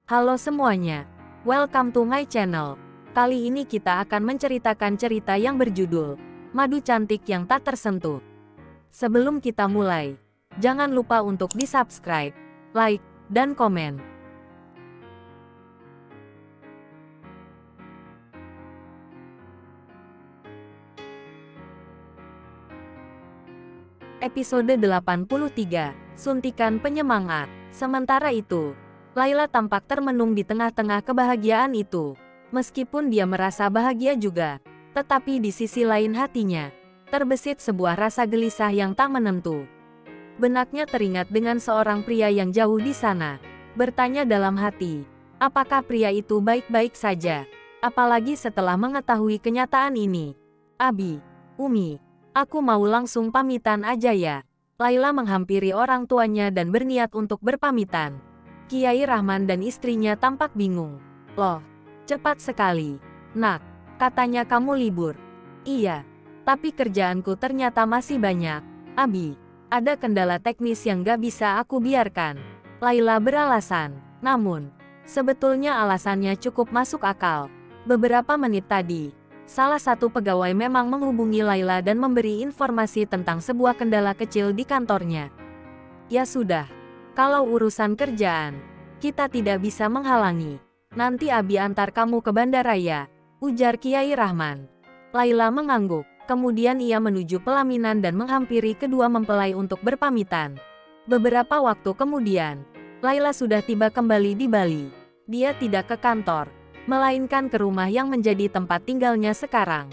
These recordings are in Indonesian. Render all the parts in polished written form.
Halo semuanya, welcome to my channel. Kali ini kita akan menceritakan cerita yang berjudul Madu Cantik yang Tak Tersentuh. Sebelum kita mulai, jangan lupa untuk di-subscribe, like, dan komen. Episode 83, Suntikan Penyemangat. Sementara itu, Layla tampak termenung di tengah-tengah kebahagiaan itu. Meskipun dia merasa bahagia juga, tetapi di sisi lain hatinya, terbesit sebuah rasa gelisah yang tak menentu. Benaknya teringat dengan seorang pria yang jauh di sana, bertanya dalam hati, apakah pria itu baik-baik saja? Apalagi setelah mengetahui kenyataan ini. Abi, Umi, aku mau langsung pamitan aja ya. Layla menghampiri orang tuanya dan berniat untuk berpamitan. Kiai Rahman dan istrinya tampak bingung. Loh, cepat sekali. Nak, katanya kamu libur. Iya, tapi kerjaanku ternyata masih banyak. Abi, ada kendala teknis yang gak bisa aku biarkan. Layla beralasan. Namun, sebetulnya alasannya cukup masuk akal. Beberapa menit tadi, salah satu pegawai memang menghubungi Layla dan memberi informasi tentang sebuah kendala kecil di kantornya. Ya sudah, kalau urusan kerjaan, kita tidak bisa menghalangi. Nanti Abi antar kamu ke bandara ya, ujar Kiai Rahman. Layla mengangguk, kemudian ia menuju pelaminan dan menghampiri kedua mempelai untuk berpamitan. Beberapa waktu kemudian, Layla sudah tiba kembali di Bali. Dia tidak ke kantor, melainkan ke rumah yang menjadi tempat tinggalnya sekarang.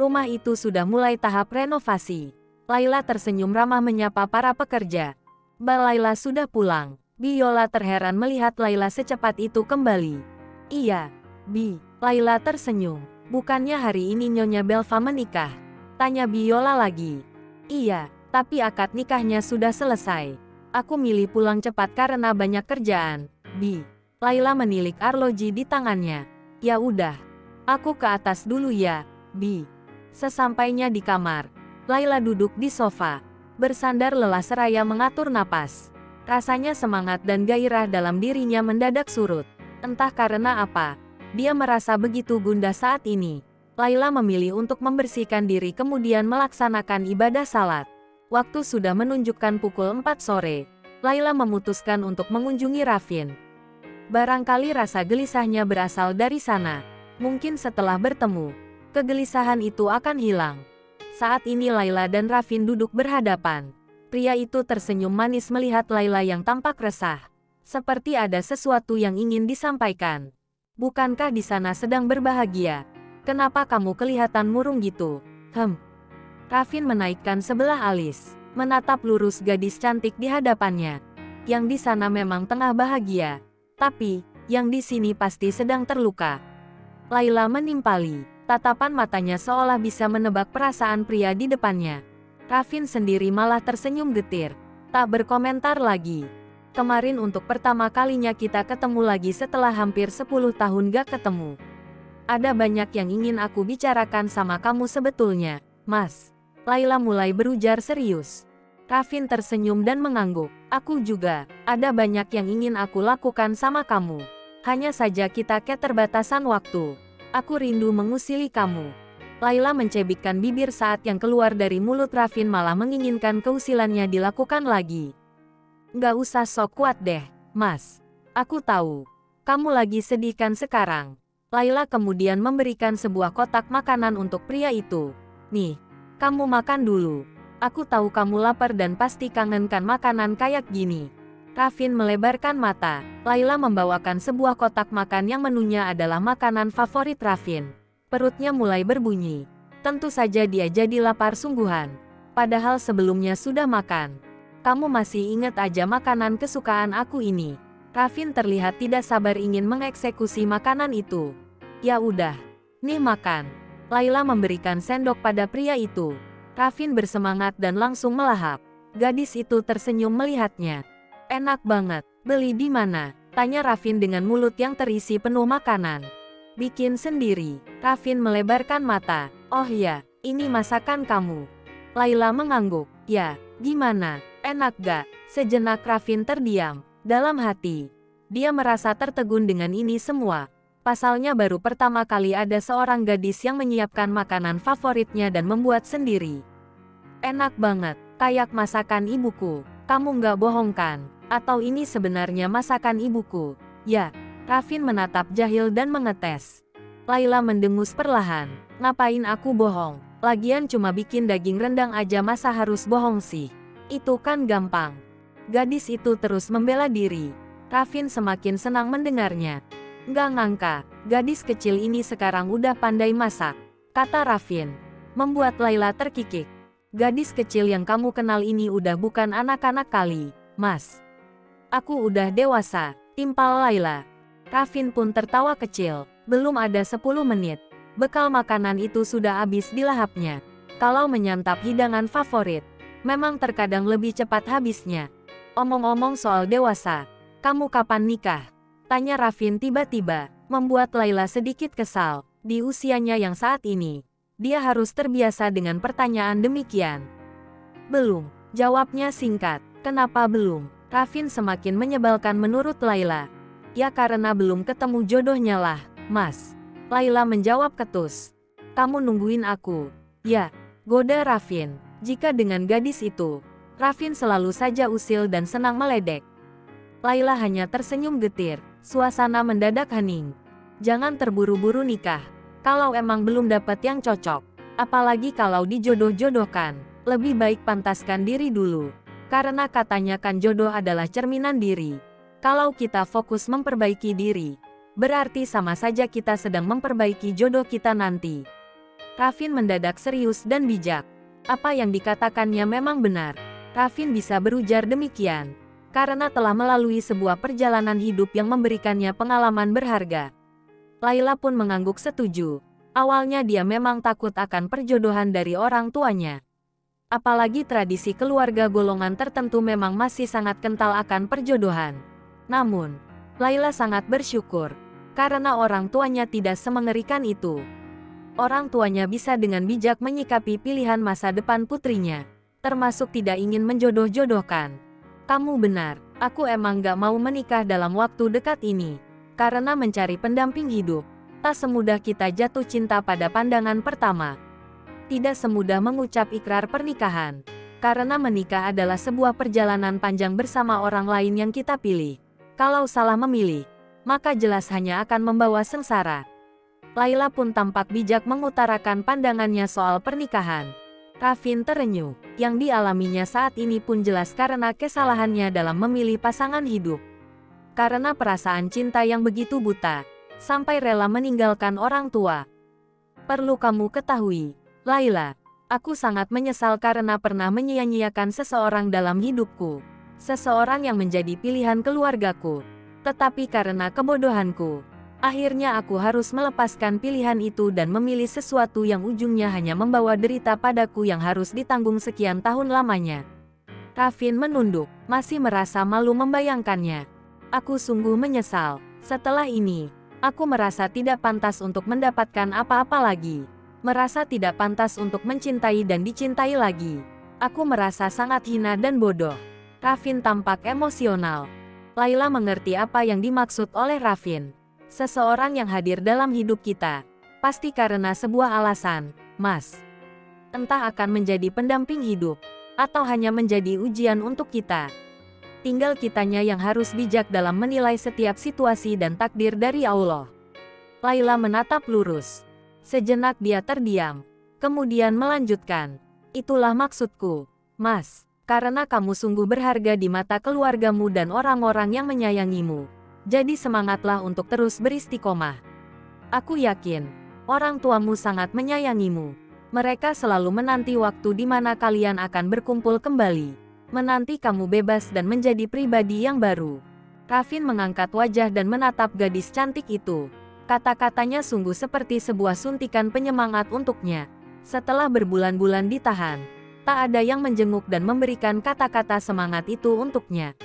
Rumah itu sudah mulai tahap renovasi. Layla tersenyum ramah menyapa para pekerja. Mbak Layla sudah pulang. Biola terheran melihat Layla secepat itu kembali. Iya, Bi. Layla tersenyum. Bukannya hari ini Nyonya Belva menikah? Tanya Biola lagi. Iya, tapi akad nikahnya sudah selesai. Aku milih pulang cepat karena banyak kerjaan, Bi. Layla menilik arloji di tangannya. Ya udah, aku ke atas dulu ya, Bi. Sesampainya di kamar, Layla duduk di sofa, bersandar lelah seraya mengatur napas. Rasanya semangat dan gairah dalam dirinya mendadak surut. Entah karena apa, dia merasa begitu gundah saat ini. Layla memilih untuk membersihkan diri kemudian melaksanakan ibadah salat. Waktu sudah menunjukkan pukul 4 sore. Layla memutuskan untuk mengunjungi Rafin. Barangkali rasa gelisahnya berasal dari sana. Mungkin setelah bertemu, kegelisahan itu akan hilang. Saat ini Layla dan Rafin duduk berhadapan. Pria itu tersenyum manis melihat Layla yang tampak resah. Seperti ada sesuatu yang ingin disampaikan. Bukankah di sana sedang berbahagia? Kenapa kamu kelihatan murung gitu? Rafin menaikkan sebelah alis, menatap lurus gadis cantik di hadapannya. Yang di sana memang tengah bahagia. Tapi, yang di sini pasti sedang terluka. Layla menimpali, tatapan matanya seolah bisa menebak perasaan pria di depannya. Rafin sendiri malah tersenyum getir, tak berkomentar lagi. Kemarin untuk pertama kalinya kita ketemu lagi setelah hampir 10 tahun gak ketemu. Ada banyak yang ingin aku bicarakan sama kamu sebetulnya, Mas. Layla mulai berujar serius. Rafin tersenyum dan mengangguk. Aku juga, ada banyak yang ingin aku lakukan sama kamu. Hanya saja kita keterbatasan waktu. Aku rindu mengusili kamu. Layla mencebikkan bibir saat yang keluar dari mulut Rafin malah menginginkan keusilannya dilakukan lagi. Nggak usah sok kuat deh, Mas. Aku tahu. Kamu lagi sedih kan sekarang. Layla kemudian memberikan sebuah kotak makanan untuk pria itu. Nih, kamu makan dulu. Aku tahu kamu lapar dan pasti kangen kan makanan kayak gini. Rafin melebarkan mata. Layla membawakan sebuah kotak makan yang menunya adalah makanan favorit Rafin. Perutnya mulai berbunyi. Tentu saja dia jadi lapar sungguhan. Padahal sebelumnya sudah makan. Kamu masih ingat aja makanan kesukaan aku ini. Rafin terlihat tidak sabar ingin mengeksekusi makanan itu. Ya udah, nih makan. Layla memberikan sendok pada pria itu. Rafin bersemangat dan langsung melahap. Gadis itu tersenyum melihatnya. Enak banget, beli di mana? Tanya Rafin dengan mulut yang terisi penuh makanan. Bikin sendiri. Rafin melebarkan mata. Oh ya, ini masakan kamu. Layla mengangguk. Ya, gimana? Enak gak? Sejenak Rafin terdiam. Dalam hati, Dia merasa tertegun dengan ini semua. Pasalnya baru pertama kali ada seorang gadis yang menyiapkan makanan favoritnya dan membuat sendiri. Enak banget, kayak masakan ibuku. Kamu nggak bohong kan? Atau ini sebenarnya masakan ibuku? Ya, Rafin menatap Jahil dan mengetes. Laila mendengus perlahan. Ngapain aku bohong? Lagian cuma bikin daging rendang aja, masa harus bohong sih? Itu kan gampang. Gadis itu terus membela diri. Rafin semakin senang mendengarnya. Nggak ngangka, gadis kecil ini sekarang udah pandai masak, kata Rafin. Membuat Laila terkikik. Gadis kecil yang kamu kenal ini udah bukan anak-anak kali, Mas. Aku udah dewasa, timpal Laila. Rafin pun tertawa kecil. Belum ada 10 menit. Bekal makanan itu sudah habis dilahapnya. Kalau menyantap hidangan favorit, memang terkadang lebih cepat habisnya. Omong-omong soal dewasa, kamu kapan nikah? Tanya Rafin tiba-tiba, membuat Laila sedikit kesal. Di usianya yang saat ini, dia harus terbiasa dengan pertanyaan demikian. Belum, jawabnya singkat. Kenapa belum? Rafin semakin menyebalkan menurut Laila. Ya karena belum ketemu jodohnya lah, Mas. Laila menjawab ketus. Kamu nungguin aku? Ya, goda Rafin. Jika dengan gadis itu, Rafin selalu saja usil dan senang meledek. Laila hanya tersenyum getir. Suasana mendadak hening. Jangan terburu-buru nikah. Kalau emang belum dapat yang cocok, apalagi kalau dijodoh-jodohkan, lebih baik pantaskan diri dulu. Karena katanya kan jodoh adalah cerminan diri. Kalau kita fokus memperbaiki diri, berarti sama saja kita sedang memperbaiki jodoh kita nanti. Rafin mendadak serius dan bijak. Apa yang dikatakannya memang benar. Rafin bisa berujar demikian karena telah melalui sebuah perjalanan hidup yang memberikannya pengalaman berharga. Laila pun mengangguk setuju. Awalnya dia memang takut akan perjodohan dari orang tuanya. Apalagi tradisi keluarga golongan tertentu memang masih sangat kental akan perjodohan. Namun, Laila sangat bersyukur karena orang tuanya tidak semengerikan itu. Orang tuanya bisa dengan bijak menyikapi pilihan masa depan putrinya, termasuk tidak ingin menjodoh-jodohkan. Kamu benar, aku emang gak mau menikah dalam waktu dekat ini. Karena mencari pendamping hidup, tak semudah kita jatuh cinta pada pandangan pertama. Tidak semudah mengucap ikrar pernikahan. Karena menikah adalah sebuah perjalanan panjang bersama orang lain yang kita pilih. Kalau salah memilih, maka jelas hanya akan membawa sengsara. Laila pun tampak bijak mengutarakan pandangannya soal pernikahan. Rafin terenyuh. Yang dialaminya saat ini pun jelas karena kesalahannya dalam memilih pasangan hidup. Karena perasaan cinta yang begitu buta, sampai rela meninggalkan orang tua. Perlu kamu ketahui, Laila, aku sangat menyesal karena pernah menyia-nyiakan seseorang dalam hidupku. Seseorang yang menjadi pilihan keluargaku. Tetapi karena kebodohanku, akhirnya aku harus melepaskan pilihan itu dan memilih sesuatu yang ujungnya hanya membawa derita padaku yang harus ditanggung sekian tahun lamanya. Rafin menunduk, masih merasa malu membayangkannya. Aku sungguh menyesal. Setelah ini, aku merasa tidak pantas untuk mendapatkan apa-apa lagi. Merasa tidak pantas untuk mencintai dan dicintai lagi. Aku merasa sangat hina dan bodoh. Rafin tampak emosional. Laila mengerti apa yang dimaksud oleh Rafin. Seseorang yang hadir dalam hidup kita, pasti karena sebuah alasan, Mas. Entah akan menjadi pendamping hidup, atau hanya menjadi ujian untuk kita. Tinggal kitanya yang harus bijak dalam menilai setiap situasi dan takdir dari Allah. Laila menatap lurus. Sejenak dia terdiam, kemudian melanjutkan. Itulah maksudku, Mas, karena kamu sungguh berharga di mata keluargamu dan orang-orang yang menyayangimu. Jadi semangatlah untuk terus beristiqomah. Aku yakin, orang tuamu sangat menyayangimu. Mereka selalu menanti waktu di mana kalian akan berkumpul kembali. Menanti kamu bebas dan menjadi pribadi yang baru. Rafin mengangkat wajah dan menatap gadis cantik itu. Kata-katanya sungguh seperti sebuah suntikan penyemangat untuknya. Setelah berbulan-bulan ditahan, tak ada yang menjenguk dan memberikan kata-kata semangat itu untuknya.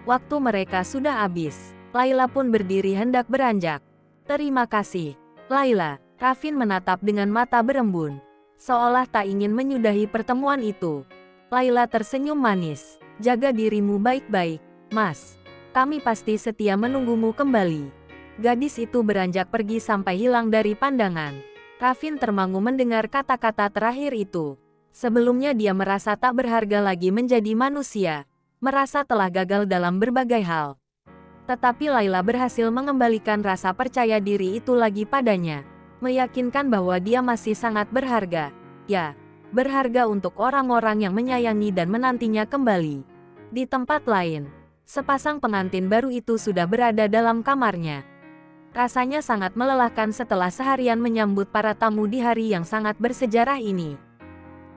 Waktu mereka sudah habis. Laila pun berdiri hendak beranjak. Terima kasih, Laila. Rafin menatap dengan mata berembun, seolah tak ingin menyudahi pertemuan itu. Laila tersenyum manis. Jaga dirimu baik-baik, Mas. Kami pasti setia menunggumu kembali. Gadis itu beranjak pergi sampai hilang dari pandangan. Ravin termangu mendengar kata-kata terakhir itu. Sebelumnya dia merasa tak berharga lagi menjadi manusia. Merasa telah gagal dalam berbagai hal. Tetapi Layla berhasil mengembalikan rasa percaya diri itu lagi padanya. Meyakinkan bahwa dia masih sangat berharga. Ya, berharga untuk orang-orang yang menyayangi dan menantinya kembali. Di tempat lain, sepasang pengantin baru itu sudah berada dalam kamarnya. Rasanya sangat melelahkan setelah seharian menyambut para tamu di hari yang sangat bersejarah ini.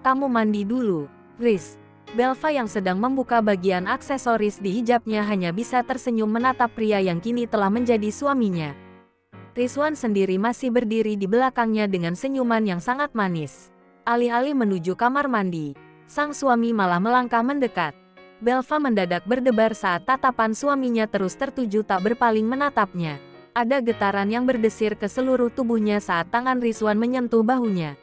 Kamu mandi dulu, Riz. Belva yang sedang membuka bagian aksesoris di hijabnya hanya bisa tersenyum menatap pria yang kini telah menjadi suaminya. Rizwan sendiri masih berdiri di belakangnya dengan senyuman yang sangat manis. Alih-alih menuju kamar mandi, sang suami malah melangkah mendekat. Belva mendadak berdebar saat tatapan suaminya terus tertuju tak berpaling menatapnya. Ada getaran yang berdesir ke seluruh tubuhnya saat tangan Rizwan menyentuh bahunya.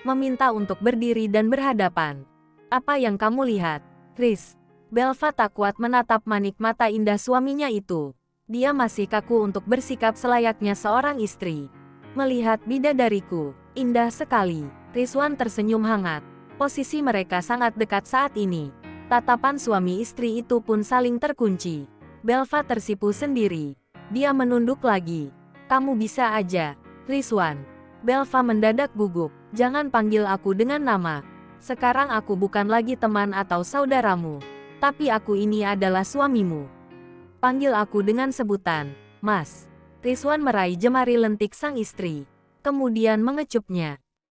Meminta untuk berdiri dan berhadapan. Apa yang kamu lihat, Riz? Belva tak kuat menatap manik mata indah suaminya itu. Dia masih kaku untuk bersikap selayaknya seorang istri. Melihat bidadariku, indah sekali. Rizwan tersenyum hangat. Posisi mereka sangat dekat saat ini. Tatapan suami istri itu pun saling terkunci. Belva tersipu sendiri. Dia menunduk lagi. Kamu bisa aja, Rizwan. Belva mendadak gugup. Jangan panggil aku dengan nama. Sekarang aku bukan lagi teman atau saudaramu. Tapi aku ini adalah suamimu. Panggil aku dengan sebutan, Mas. Rizwan meraih jemari lentik sang istri. Kemudian mengecupnya.